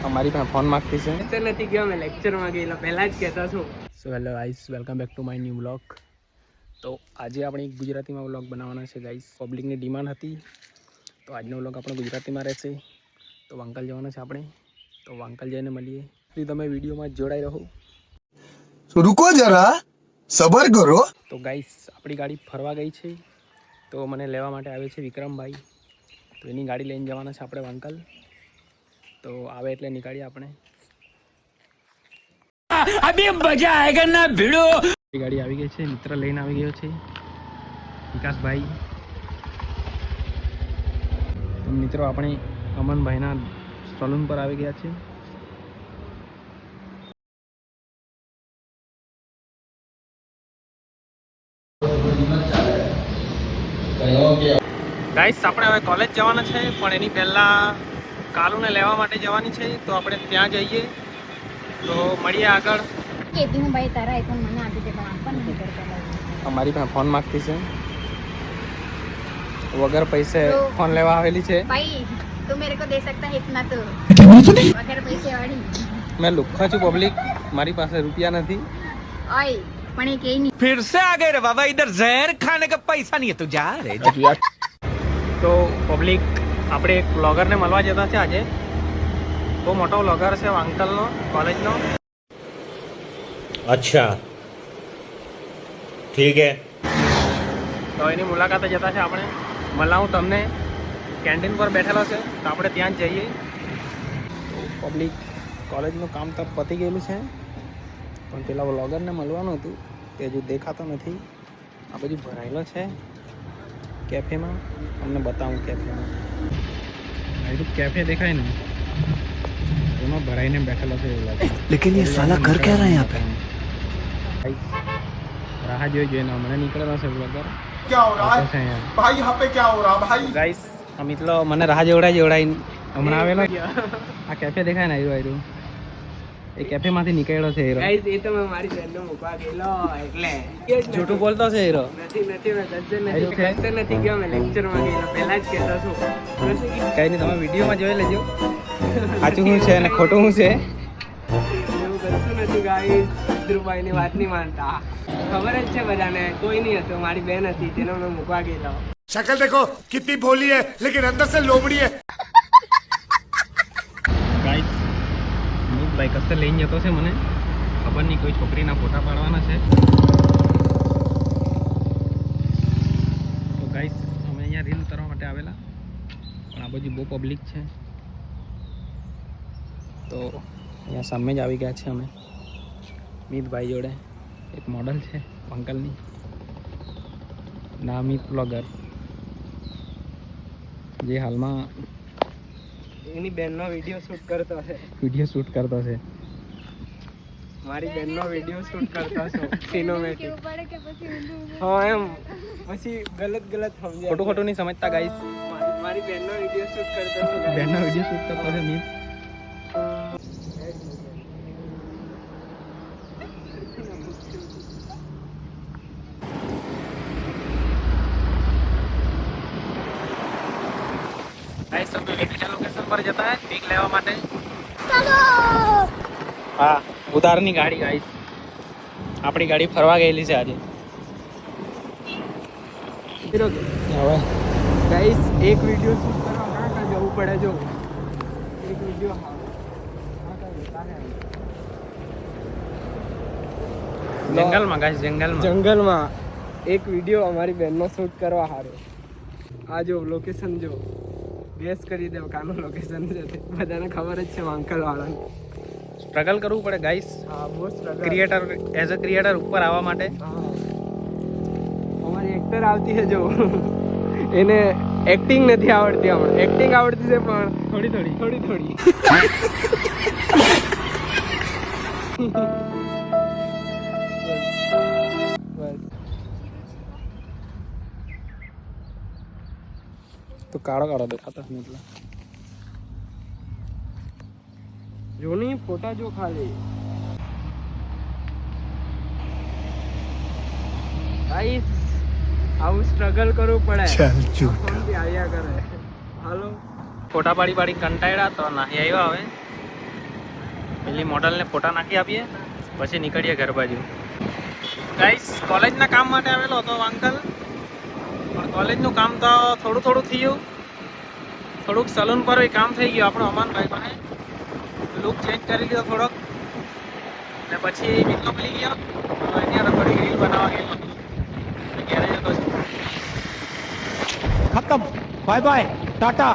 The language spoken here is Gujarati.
અમારી પાસે ફોન માંગતી છે. લેક્ચર નથી ગયો, મેં લેક્ચરમાં ગયેલો પહેલા જ કહેતો છું. So hello guys, welcome back to my new vlog. તો આજે આપણે ગુજરાતીમાં વ્લોગ બનાવવાના છે ગાઈસ. પબ્લિકની ડિમાન્ડ હતી તો આજનો વ્લોગ આપણો ગુજરાતીમાં રહેશે. તો વાંકલ જવાના છે આપણે, તો વાંકલ જઈને મળીએ. તમે વિડીયોમાં જોડાઈ રહો. રૂકો જરા, સબર કરો. તો ગાઈસ આપણી ગાડી ફરવા ગઈ છે, તો મને લેવા માટે આવે છે વિક્રમભાઈ. તો એની ગાડી લઈને જવાના છે આપણે વાંકલ. તો આવે એટલે નીકળીએ આપણે. અભી મજા આયેગા ના ભીડો. ગાડી આવી ગઈ છે, મિત્ર લઈને આવી ગયો છે વિકાસભાઈ. તો મિત્રો આપણે અમનભાઈના સલૂન પર આવી ગયા છે. ગાઈસ આપણે હવે કોલેજ જવાના છે, પણ એની પહેલાં કાલુને લેવા માટે જવાની છે. તો આપણે ત્યાં જઈએ તો મળીએ આગળ. કેતી હું ભાઈ તારા આઈફોન મને આપી દે, પણ આપણ નહીં કરતા. અમારી પાસે ફોન માંગતી છે, વગર પૈસે ફોન લેવા આવેલી છે. ભાઈ તું મેરે કો દે सकता है इतना तो વગર પૈસે વાળી. મેં લુખ્ખા છું પબ્લિક, મારી પાસે રૂપિયા નથી. ઓય પણ એ કેઈ નહીં. फिर से आ गए रे बाबा, इधर जहर खाने का पैसा नहीं है तो जा रे. તો પબ્લિક આપણે એક વ્લોગરને મળવા જતા છે આજે. બહુ મોટો વ્લોગર છે વાંકલનો, કોલેજનો. अच्छा ठीक है. તો એની મુલાકાતે જતા છે આપણે. મળાવું તમને, કેન્ટીન પર બેઠેલો છે તો આપણે ત્યાં જ જઈએ. તો પબ્લિક કોલેજનું કામ તો પતી ગયેલું છે, પણ પેલા વ્લોગરને મળવાનું હતું તે હજુ દેખાતો નથી. આ બધું ભરાયેલો છે કેફેમાં. તમને બતાવું કેફેમાં. આ કેફે દેખાય ને, એમાં ભરાઈને બેઠેલો છે એવું લાગે. लेकिन ये साला कर क्या रहा है यहाँ पे? રાહ જોઈને હમણાં નીકળેલો છે વ્લોગર. क्या हो रहा है भाई, यहाँ पे क्या हो रहा भाई? ગાઈસ અમિત લો મને રાહ જેવડાઈ હમણાં આવેલો. આ કેફે દેખાય ને, આવ્યું એ કેફેમાંથી નીકળ્યો છે હીરો. ગાઈસ એ તો મેં મારી બેનને મૂકવા ગયેલો એટલે જૂઠું બોલતો છે હીરો. નથી મેં લેક્ચર નથી ગયો, મેં લેક્ચરમાં ગયેલો પહેલા જ કહેતો છું. કઈ નહીં, તમે વિડીયોમાં જોઈ લેજો સાચું શું છે અને ખોટું શું છે. એવું કશું નથી ગાઈસ, ધ્રુવભાઈની વાત નહીં માનતા. ખબર જ છે બધાને, કોઈ નહીં હતો, મારી બેન હતી તેનો મેં મૂકવા ગયેલો. शक्ल देखो कितनी भोली है, लेकिन अंदर से लोमड़ी है. ગાઈસ ભાઈ કશે લઈને જતો છે મને, ખબર નહીં કોઈ છોકરીના ફોટા પાડવાના છે. તો ગાઈસ અમે અહીંયા રીલ ઉતારવા માટે આવેલા, પણ આ બાજુ બહુ પબ્લિક છે. તો અહીંયા સામે જ આવી ગયા છે અમે મિતભાઈ જોડે. એક મોડલ છે અંકલની, ના મિત બ્લોગર, જે હાલમાં એની બેનનો વિડીયો શૂટ કરતો છે. વિડીયો શૂટ કરતો છે. મારી બેનનો વિડીયો શૂટ કરતો છે સિનેમેટિક. હા એમ પછી ગલત સમજ્યા. ખોટું નહીં સમજતા ગાઈસ. મારી બેનનો વિડીયો શૂટ કરતો છે. બેનનો વિડીયો શૂટ કરતો છે મિત. गाइस सब लोकेशन पर जता है पिक लेवा માટે. હા ઉધારની ગાડી ગાઈસ, આપણી ગાડી ફરવા ગયેલી છે આજે. હવે ગાઈસ એક વિડીયો શૂટ કરવા કાં જવું પડે. જો એક વિડીયો જંગલમાં ગાઈસ, જંગલમાં એક વિડીયો અમારી બેનનો શૂટ કરવા હારે. આ જો લોકેશન, જો ગેસ કરી દો કાનું લોકેશન છે. બધાને ખબર જ છે વાંકલ વાળાને. સ્ટ્રગલ કરવું પડે ગાઈસ. હા બહુ struggle. Creator as a creator ઉપર આવવા માટે. અમારી એક્ટર આવતી છે જો, એને એક્ટિંગ નથી આવડતી. હમણાં એક્ટિંગ આવડતી છે પણ થોડી. બસ તો કાળો દેખાતો છે એટલે જોની ફોટા જો ખાલી. ગાઈસ આવું સ્ટ્રગલ કરવું પડે. चल झूठा. ફોનથી આવ્યા કરે. હાલો ફોટા પાડી કંટાળ્યા તો નાહી આવ્યા. હવે પેલી મોડલને ફોટા નાખી આપીએ પછી નીકળીએ ઘર બાજુ. ગાઈસ કોલેજના કામ માટે આવેલો હતો અંકલ, પણ કોલેજનું કામ તો થોડું થયું, થોડુંક સલૂન પર કામ થઈ ગયું આપણો અમનભાઈ પાસે. લુક ચેન્જ કરી લીધો થોડોક, ને પછી બીજો મળી ગયો. અહીંયા થોડી રીલ બનાવવા ગયેલો, ઘેરે જતો છું. खत्म बाय बाय टाटा